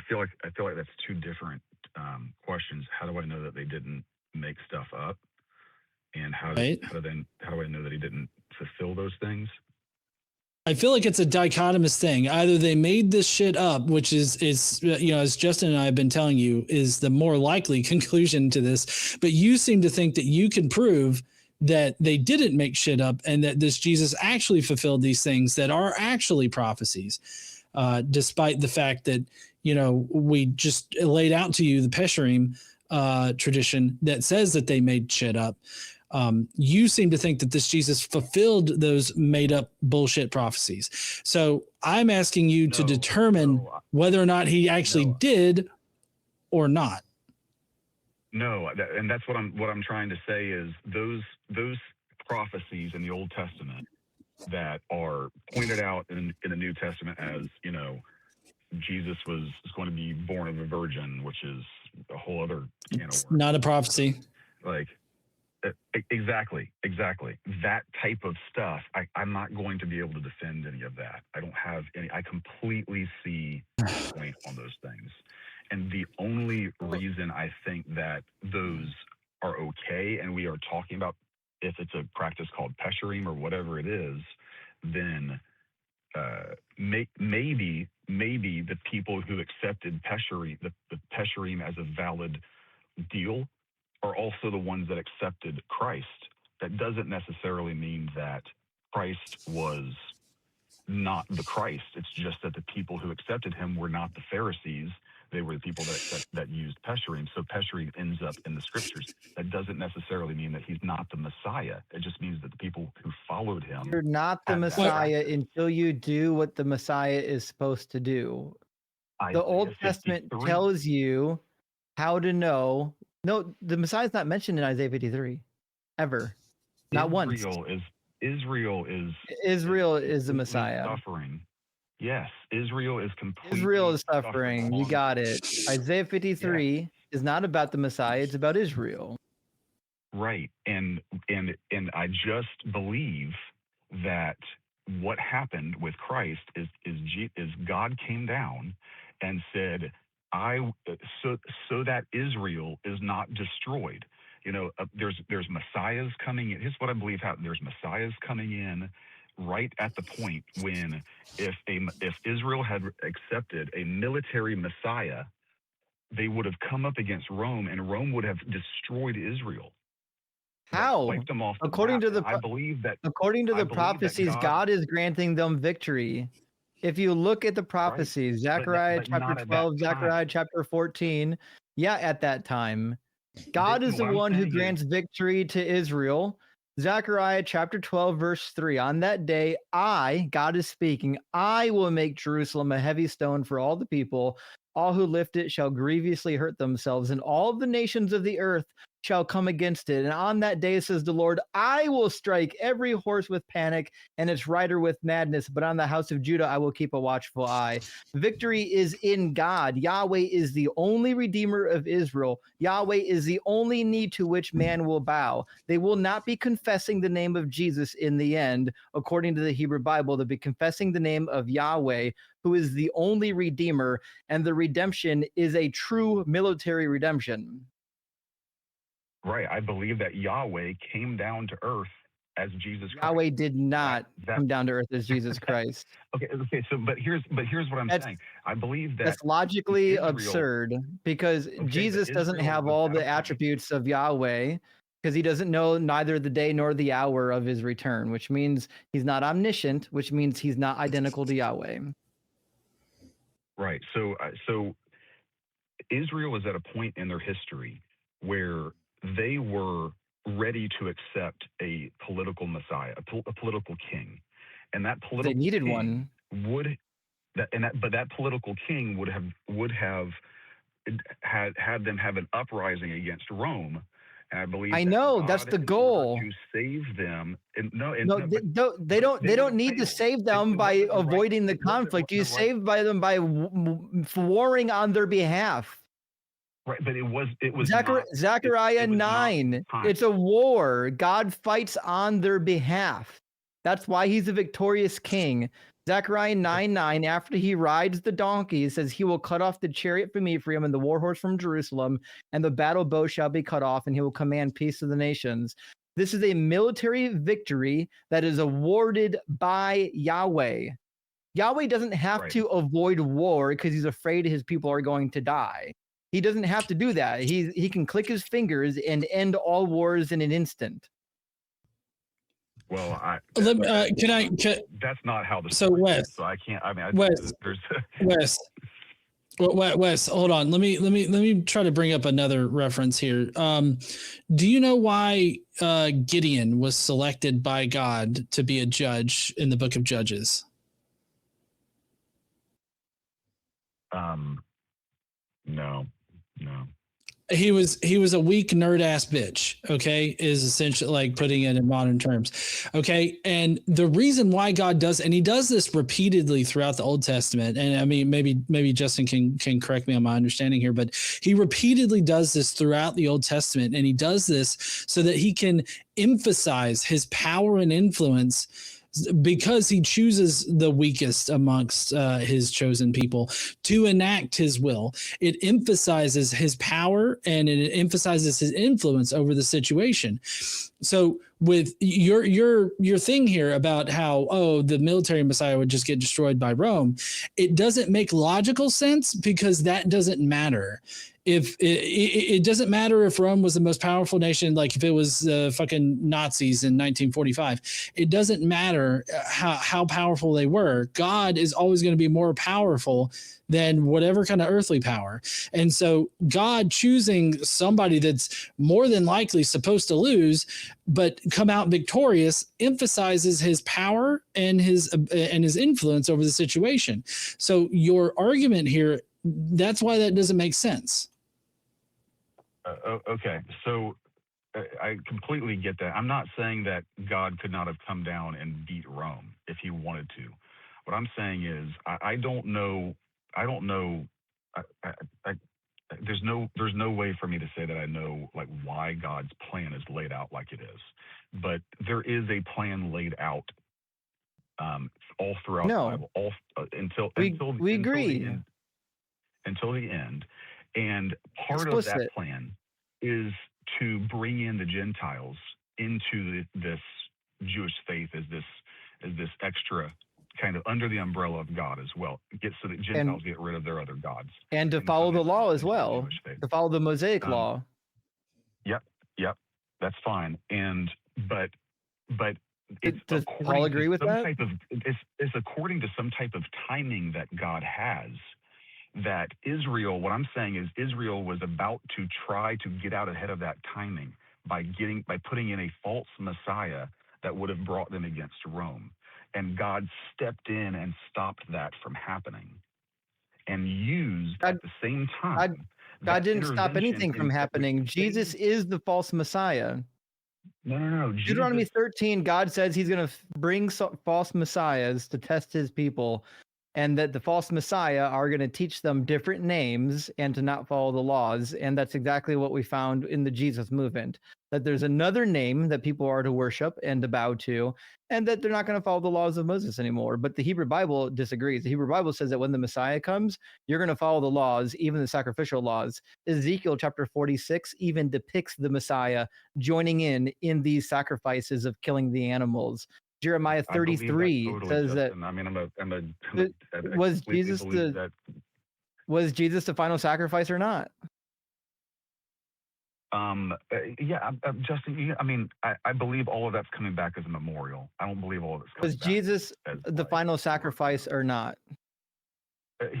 feel like that's two different questions. How do I know that they didn't make stuff up, and how do I know that he didn't fulfill those things? I feel like it's a dichotomous thing. Either they made this shit up, which is you know, as Justin and I have been telling you, is the more likely conclusion to this. But you seem to think that you can prove that they didn't make shit up, and that this Jesus actually fulfilled these things that are actually prophecies, despite the fact that, you know, we just laid out to you the Pesherim tradition that says that they made shit up. You seem to think that this Jesus fulfilled those made up bullshit prophecies. So I'm asking you to determine whether or not he actually did or not. No, and that's what I'm trying to say is those prophecies in the Old Testament that are pointed out in the New Testament as, you know, Jesus was going to be born of a virgin, which is a whole other can of worms. Not a prophecy. Like, exactly. That type of stuff, I'm not going to be able to defend any of that. I don't have any. I completely see the point on those things. And the only reason I think that those are okay, and we are talking about if it's a practice called pesherim or whatever it is, then maybe the people who accepted pesherim, the pesherim as a valid deal, are also the ones that accepted Christ. That doesn't necessarily mean that Christ was not the Christ. It's just that the people who accepted him were not the Pharisees. They were the people that used pesherim. So pesherim ends up in the scriptures. That doesn't necessarily mean that he's not the Messiah. It just means that the people who followed him. You're not the Messiah until you do what the Messiah is supposed to do. The Old Testament tells you how to know. No, the Messiah is not mentioned in Isaiah 53 ever. Not once. Israel is the Messiah. Suffering. Yes, Israel is completely Israel is suffering. You got it. Isaiah 53 is not about the Messiah. It's about Israel. Right. And I just believe that what happened with Christ is God came down and said, so that Israel is not destroyed. You know, there's messiahs coming in. Here's what I believe happened. There's messiahs coming in right at the point when if Israel had accepted a military messiah, they would have come up against Rome, and Rome would have destroyed Israel. How? Wiped them off the according map. to the I believe that prophecies, God is granting them victory. If you look at the prophecies, right. Zechariah but chapter 12, Zechariah chapter 14, at that time, God is the one who grants victory to Israel. Zechariah chapter 12, verse 3. On that day, God is speaking, I will make Jerusalem a heavy stone for all the people. All who lift it shall grievously hurt themselves, and all the nations of the earth shall come against it. And on that day, says the Lord, I will strike every horse with panic and its rider with madness, but on the house of Judah I will keep a watchful eye. Victory is in God. Yahweh is the only redeemer of Israel. Yahweh is the only knee to which man will bow. They will not be confessing the name of Jesus in the end. According to the Hebrew Bible, they'll be confessing the name of Yahweh, who is the only redeemer, and the redemption is a true military redemption. Right. I believe that Yahweh came down to earth as Jesus Christ. Yahweh did not come down to earth as Jesus Christ. Okay. So, but here's what I'm saying. I believe that's logically absurd, because Jesus doesn't have all the attributes of Yahweh, because he doesn't know neither the day nor the hour of his return, which means he's not omniscient, which means he's not identical to Yahweh. Right. So Israel is at a point in their history where they were ready to accept a political messiah, a political king, and that political they needed one. But that political king would have had them have an uprising against Rome. And I believe that's the goal, to save them. They don't need to save them by avoiding the conflict. You save by them by warring on their behalf. Right, but it was Zechariah 9. It's a war. God fights on their behalf. That's why he's a victorious king. Zechariah 9:9. After he rides the donkey, it says he will cut off the chariot from Ephraim and the war horse from Jerusalem, and the battle bow shall be cut off, and he will command peace to the nations. This is a military victory that is awarded by Yahweh. Yahweh doesn't have to avoid war because he's afraid his people are going to die. He doesn't have to do that. He can click his fingers and end all wars in an instant. Well, that's not how the so Wes. Is, so I can't. I mean, Wes. Wes, hold on. Let me try to bring up another reference here. Do you know why Gideon was selected by God to be a judge in the Book of Judges? No. he was a weak nerd ass bitch. Okay, is essentially like putting it in modern terms. Okay, and the reason why God does, and he does this repeatedly throughout the Old Testament, and I mean maybe Justin can correct me on my understanding here, but he repeatedly does this throughout the Old Testament, and he does this so that he can emphasize his power and influence, because he chooses the weakest amongst his chosen people to enact his will. It emphasizes his power and it emphasizes his influence over the situation. So with your thing here about how the military Messiah would just get destroyed by Rome, it doesn't make logical sense, because that doesn't matter. If it doesn't matter if Rome was the most powerful nation, like if it was fucking Nazis in 1945, it doesn't matter how powerful they were. God is always going to be more powerful than whatever kind of earthly power. And so God choosing somebody that's more than likely supposed to lose, but come out victorious, emphasizes his power and his influence over the situation. So your argument here, that's why that doesn't make sense. Okay, so I completely get that. I'm not saying that God could not have come down and beat Rome if he wanted to. What I'm saying is I don't know. There's no way for me to say that I know like why God's plan is laid out like it is, but there is a plan laid out all throughout the Bible, until the end. And part of that plan is to bring in the Gentiles into this Jewish faith as this extra kind of under the umbrella of God as well. So that Gentiles get rid of their other gods. And to follow the law as well, to follow the Mosaic law. Yep, that's fine. But it's does Paul agree with that? It's according to some type of timing that God has. That Israel, what I'm saying is Israel was about to try to get out ahead of that timing by putting in a false Messiah that would have brought them against Rome. And God stepped in and stopped that from happening, and used at the same time. God didn't stop anything from happening. Jesus is the false Messiah. No. Deuteronomy 13, God says he's going to bring false messiahs to test his people, and that the false messiah are going to teach them different names and to not follow the laws. And that's exactly what we found in the Jesus movement, that there's another name that people are to worship and to bow to, and that they're not going to follow the laws of Moses anymore. But the Hebrew Bible disagrees. The Hebrew Bible says that when the Messiah comes, you're going to follow the laws, even the sacrificial laws. Ezekiel chapter 46 even depicts the Messiah joining in these sacrifices of killing the animals. Jeremiah 33 totally, says Justin. That. I mean, was Jesus the final sacrifice or not? Justin. I mean, I believe all of that's coming back as a memorial. I don't believe all of it's coming back. Was Jesus the final sacrifice or not?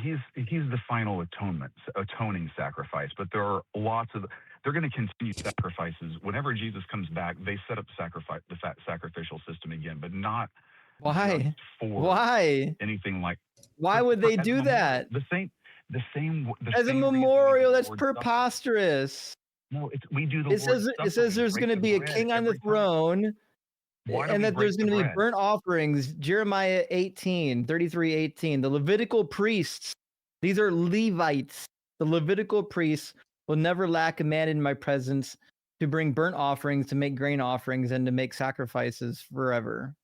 He's the final atoning sacrifice. But there are lots of. They're going to continue sacrifices. Whenever Jesus comes back, they set up the sacrificial system again, but not why? For anything like. Why would they do that? The same as a memorial. That's preposterous. No, we do the. It says there's going to be a king on the throne, and that there's going to be burnt offerings. Jeremiah 33:18. The Levitical priests, these are Levites. The Levitical priests will never lack a man in my presence to bring burnt offerings, to make grain offerings, and to make sacrifices forever.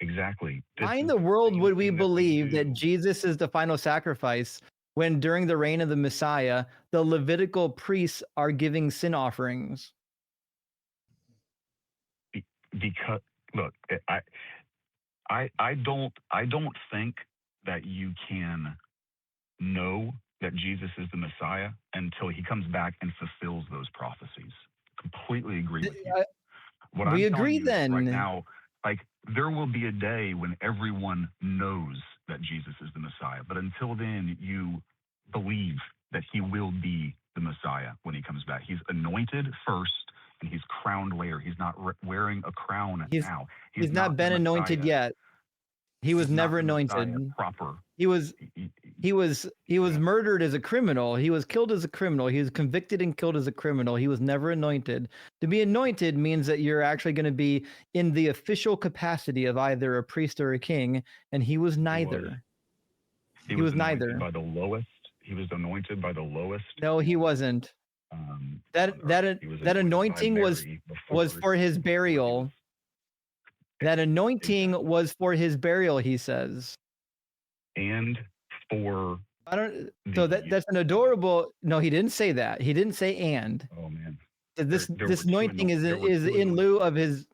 Exactly. Why in the world would we believe that Jesus is the final sacrifice when during the reign of the Messiah, the Levitical priests are giving sin offerings? Because look, I don't think that you can know that Jesus is the Messiah until he comes back and fulfills those prophecies. Completely agree with you. We agree then. Right now, like there will be a day when everyone knows that Jesus is the Messiah, but until then, you believe that he will be the Messiah when he comes back. He's anointed first, and he's crowned later. He's not wearing a crown now. He's not been anointed yet. He was He's not never the Messiah anointed. proper. He was murdered as a criminal. He was killed as a criminal. He was convicted and killed as a criminal. He was never anointed. To be anointed means that you're actually going to be in the official capacity of either a priest or a king, and he was neither. He was neither. By the lowest. He was anointed by the lowest. No, he wasn't. That anointing was for his burial. That anointing was for his burial, he says. And for that's an adorable. No, he didn't say that. He didn't say and. Oh man. This anointing is in lieu of his.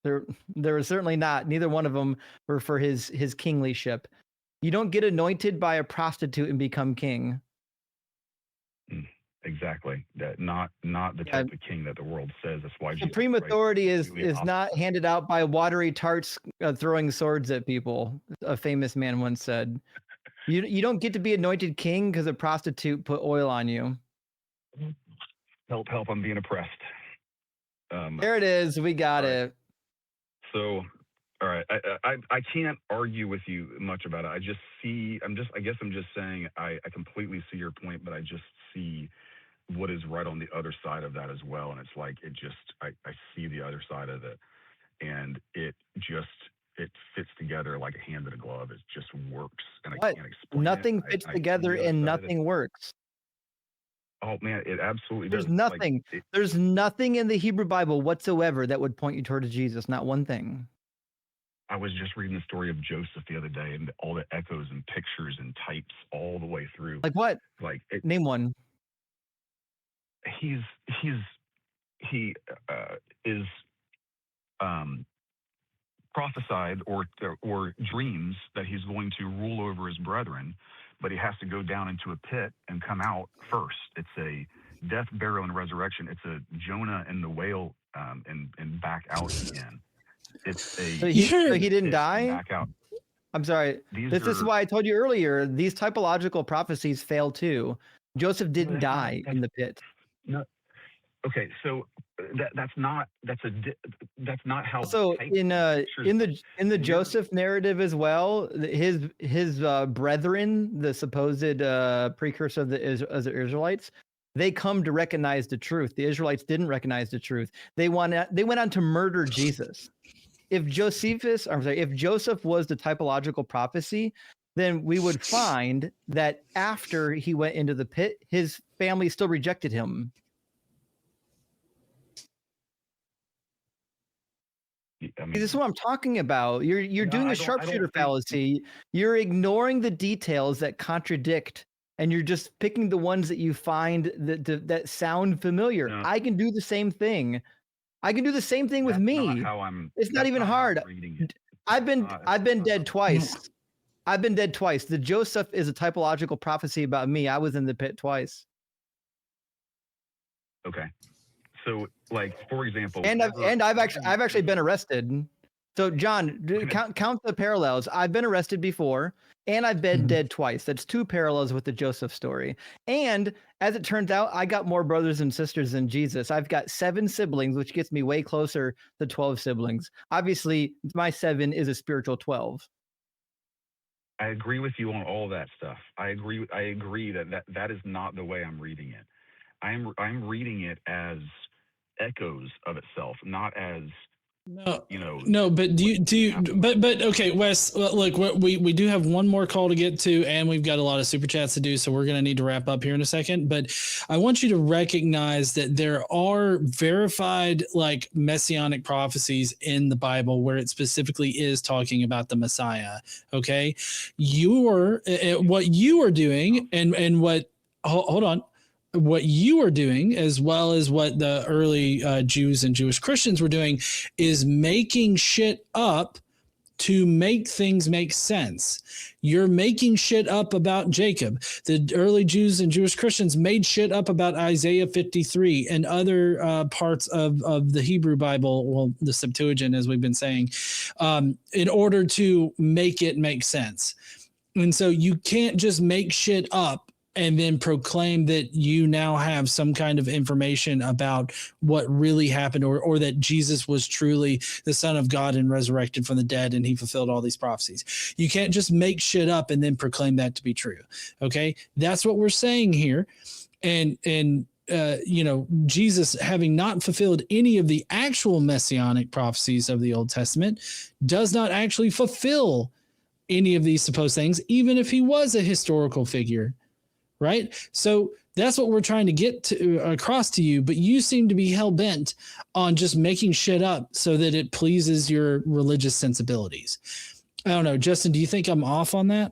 There was certainly not. Neither one of them were for his kinglyship. You don't get anointed by a prostitute and become king. Exactly. That not the type of king that the world says. That's why supreme authority is not handed out by watery tarts throwing swords at people. A famous man once said. You don't get to be anointed king because a prostitute put oil on you. Help! I'm being oppressed. There it is. We got it. So, all right. I can't argue with you much about it. I guess I'm just saying I completely see your point, but I just see what is right on the other side of that as well. And it's like, I see the other side of it, and it fits together like a hand in a glove. It just works. And I can't explain nothing fits together and nothing works. Oh man, it absolutely does. There's nothing. There's nothing in the Hebrew Bible whatsoever that would point you towards Jesus. Not one thing. I was just reading the story of Joseph the other day, and all the echoes and pictures and types all the way through. Like what? Name one. He is prophesied or dreams that he's going to rule over his brethren, but he has to go down into a pit and come out first. It's a death, burial, and resurrection. It's a Jonah and the whale and back out again. It's a so he didn't die. Back out. I'm sorry. This is why I told you earlier. These typological prophecies fail too. Joseph didn't die in the pit. No. Okay, so that's not how. So in the Joseph narrative as well, his brethren, the supposed precursor of the Israelites, they come to recognize the truth. The Israelites didn't recognize the truth. They went on to murder Jesus. If Joseph was the typological prophecy, then we would find that after he went into the pit, his family still rejected him. I mean, this is what I'm talking about. You're doing a sharpshooter fallacy. You're ignoring the details that contradict, and you're just picking the ones that you find that sound familiar. No. I can do the same thing. I can do the same thing with me. It's not even hard. I've been dead twice. I've been dead twice. The Joseph is a typological prophecy about me. I was in the pit twice. Okay. So, like, for example, I've actually been arrested. So, John, count the parallels. I've been arrested before, and I've been dead twice. That's two parallels with the Joseph story. And as it turns out, I got more brothers and sisters than Jesus. I've got 7 siblings, which gets me way closer to 12 siblings. Obviously, my 7 is a spiritual 12. I agree with you on all that stuff. I agree that is not the way I'm reading it. I'm reading it as echoes of itself, not as No, but but okay, Wes, look, we do have one more call to get to, and we've got a lot of super chats to do, so we're going to need to wrap up here in a second. But I want you to recognize that there are verified like messianic prophecies in the Bible where it specifically is talking about the Messiah. Okay, what you are doing, and what hold on. What you are doing, as well as what the early Jews and Jewish Christians were doing, is making shit up to make things make sense. You're making shit up about Jacob. The early Jews and Jewish Christians made shit up about Isaiah 53 and other parts of the Hebrew Bible, well, the Septuagint, as we've been saying, in order to make it make sense. And so you can't just make shit up and then proclaim that you now have some kind of information about what really happened, or that Jesus was truly the Son of God and resurrected from the dead and he fulfilled all these prophecies. You can't just make shit up and then proclaim that to be true. Okay. That's what we're saying here. And Jesus, having not fulfilled any of the actual messianic prophecies of the Old Testament, does not actually fulfill any of these supposed things, even if he was a historical figure, right? So that's what we're trying to get to across to you, but you seem to be hell-bent on just making shit up so that it pleases your religious sensibilities. I don't know. Justin, do you think I'm off on that?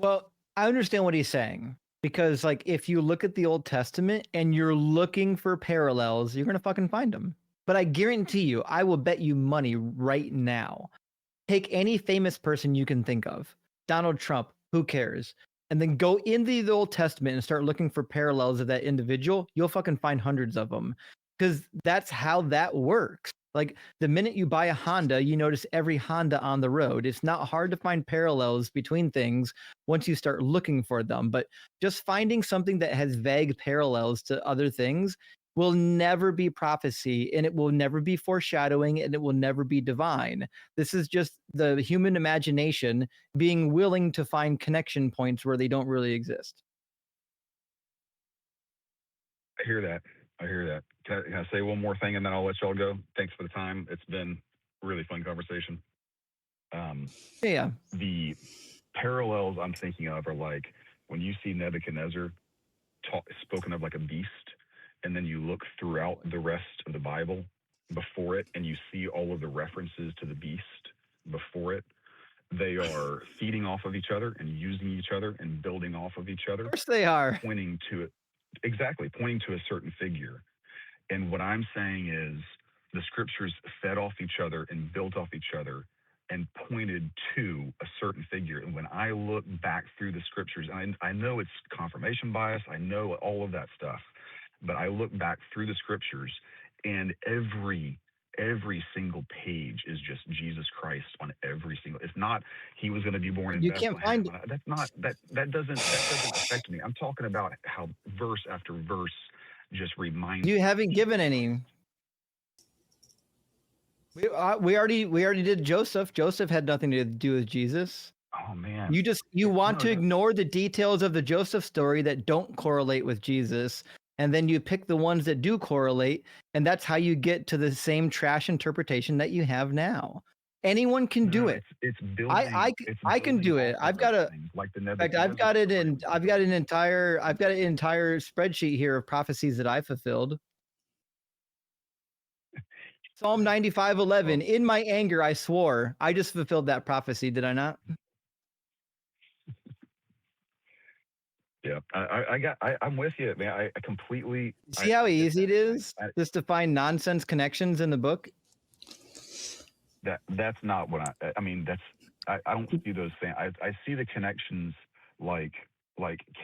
Well, I understand what he's saying, because like if you look at the Old Testament and you're looking for parallels, you're going to fucking find them. But I guarantee you, I will bet you money right now. Take any famous person you can think of, Donald Trump, who cares? And then go into the Old Testament and start looking for parallels of that individual. You'll fucking find hundreds of them, because that's how that works. Like the minute you buy a Honda, you notice every Honda on the road. It's not hard to find parallels between things once you start looking for them. But just finding something that has vague parallels to other things will never be prophecy, and it will never be foreshadowing, and it will never be divine. This is just the human imagination being willing to find connection points where they don't really exist. I hear that. Can I say one more thing and then I'll let y'all go? Thanks for the time. It's been a really fun conversation. Yeah. The parallels I'm thinking of are like when you see Nebuchadnezzar spoken of like a beast, and then you look throughout the rest of the Bible before it and you see all of the references to the beast before it. They are feeding off of each other and using each other and building off of each other. Of course they are. Pointing to it. Exactly. Pointing to a certain figure. And what I'm saying is the scriptures fed off each other and built off each other and pointed to a certain figure. And when I look back through the scriptures, and I know it's confirmation bias, I know all of that stuff, but I look back through the scriptures and every single page is just Jesus Christ on every single. It's not he was going to be born in Bethlehem. Can't find that's not that doesn't affect me. I'm talking about how verse after verse just reminds you haven't given any. We already did Joseph. Joseph had nothing to do with Jesus. Oh man. You want to ignore the details of the Joseph story that don't correlate with Jesus, and then you pick the ones that do correlate, and that's how you get to the same trash interpretation that you have now. Anyone can do it. It's building. I can do it. I've got a like the in fact, I've got an entire spreadsheet here of prophecies that I fulfilled. Psalm 95:11. In my anger, I swore. I just fulfilled that prophecy. Did I not? Yeah, I'm with you, man. I completely see how easy it is just to find nonsense connections in the book. That's not what I mean. I don't see those things. I see the connections like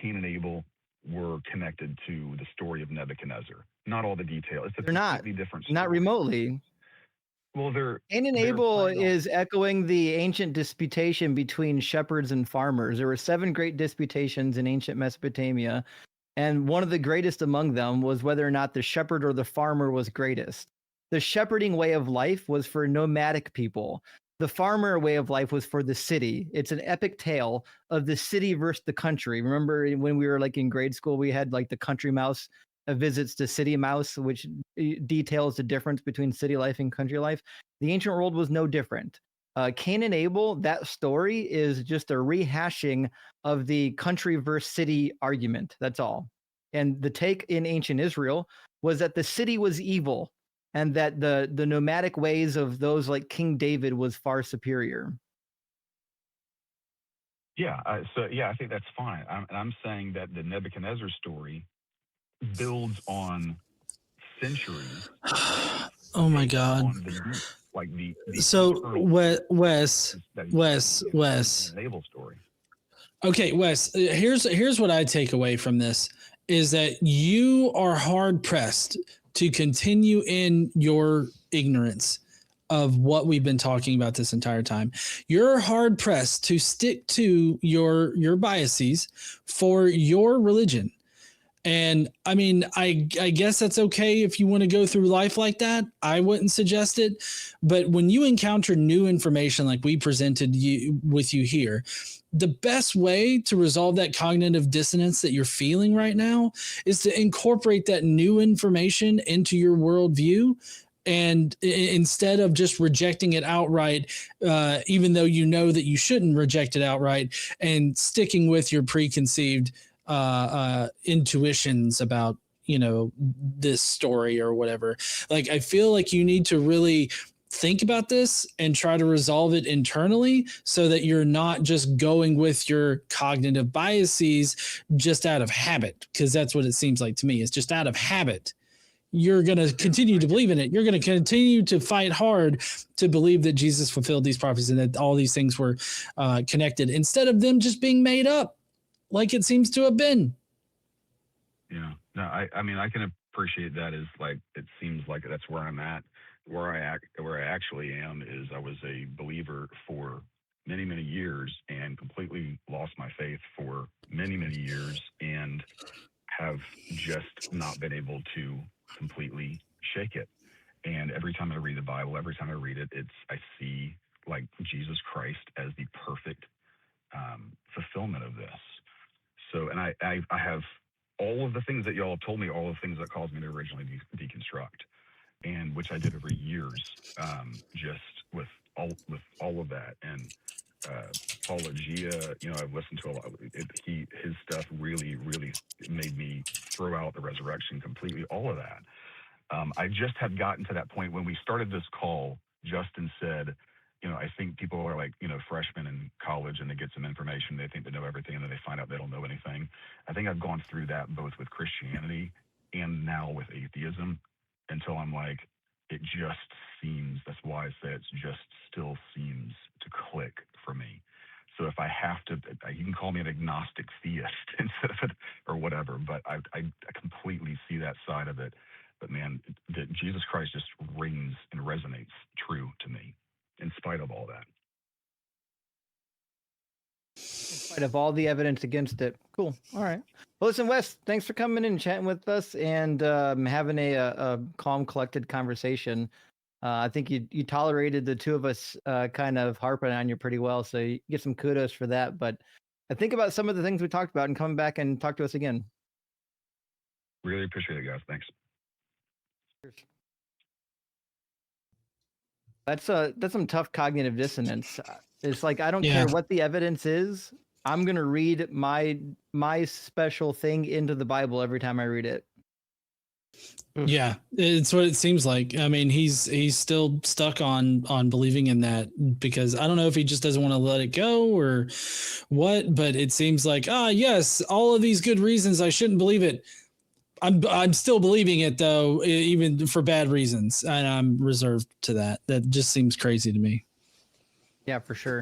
Cain and Abel were connected to the story of Nebuchadnezzar. Not all the detail. It's a completely different story. Not remotely. Well, Cain and Abel is echoing the ancient disputation between shepherds and farmers. There were 7 great disputations in ancient Mesopotamia, and one of the greatest among them was whether or not the shepherd or the farmer was greatest. The shepherding way of life was for nomadic people. The farmer way of life was for the city. It's an epic tale of the city versus the country. Remember when we were like in grade school, we had like the country mouse visits to city mouse, which details the difference between city life and country life. The ancient world was no different. Cain and Abel, that story is just a rehashing of the country versus city argument. That's all. And the take in ancient Israel was that the city was evil, and that the nomadic ways of those like King David was far superior. Yeah, I think that's fine. I'm saying that the Nebuchadnezzar story builds on centuries. Oh my God! So Wes. Naval story. Okay, Wes. Here's what I take away from this is that you are hard pressed to continue in your ignorance of what we've been talking about this entire time. You're hard pressed to stick to your biases for your religion. And I mean, I guess that's okay if you want to go through life like that. I wouldn't suggest it. But when you encounter new information like we presented with you here, the best way to resolve that cognitive dissonance that you're feeling right now is to incorporate that new information into your worldview. And instead of just rejecting it outright, even though you know that you shouldn't reject it outright, and sticking with your preconceived intuitions about, this story or whatever. Like, I feel like you need to really think about this and try to resolve it internally so that you're not just going with your cognitive biases just out of habit, because that's what it seems like to me. It's just out of habit. You're going to continue to believe in it. You're going to continue to fight hard to believe that Jesus fulfilled these prophecies and that all these things were connected, instead of them just being made up like it seems to have been. Yeah. No, I mean, I can appreciate that. Is like, it seems like that's where I'm at. Where I actually am is I was a believer for many, many years and completely lost my faith for many, many years, and have just not been able to completely shake it. And every time I read the Bible, every time I read it, I see like Jesus Christ as the perfect fulfillment of this. So, and I have all of the things that y'all told me, all of the things that caused me to originally deconstruct, and which I did over years, just with all of that. And apologia, I've listened to a lot. His stuff really made me throw out the resurrection completely. All of that. I just have gotten to that point. When we started this call, Justin said, I think people are like, freshmen in college, and they get some information, they think they know everything, and then they find out they don't know anything. I think I've gone through that both with Christianity and now with atheism, until I'm like, it just seems, that's why I say it just still seems to click for me. So if I have to, you can call me an agnostic theist instead of it or whatever, but I completely see that side of it. But man, that Jesus Christ just rings and resonates true to me in spite of all that. In spite of all the evidence against it. Cool. All right. Well, listen, Wes, thanks for coming in and chatting with us and having a calm, collected conversation. I think you tolerated the two of us kind of harping on you pretty well, so you get some kudos for that. But think about some of the things we talked about and come back and talk to us again. Really appreciate it, guys. Thanks. That's some tough cognitive dissonance. It's like, I don't Yeah. care what the evidence is. I'm gonna read my special thing into the Bible every time I read it. Yeah, it's what it seems like. I mean, he's still stuck on believing in that, because I don't know if he just doesn't want to let it go or what, but it seems like, yes, all of these good reasons I shouldn't believe it. I'm still believing it though, even for bad reasons, and I'm reserved to that. That just seems crazy to me. Yeah, for sure.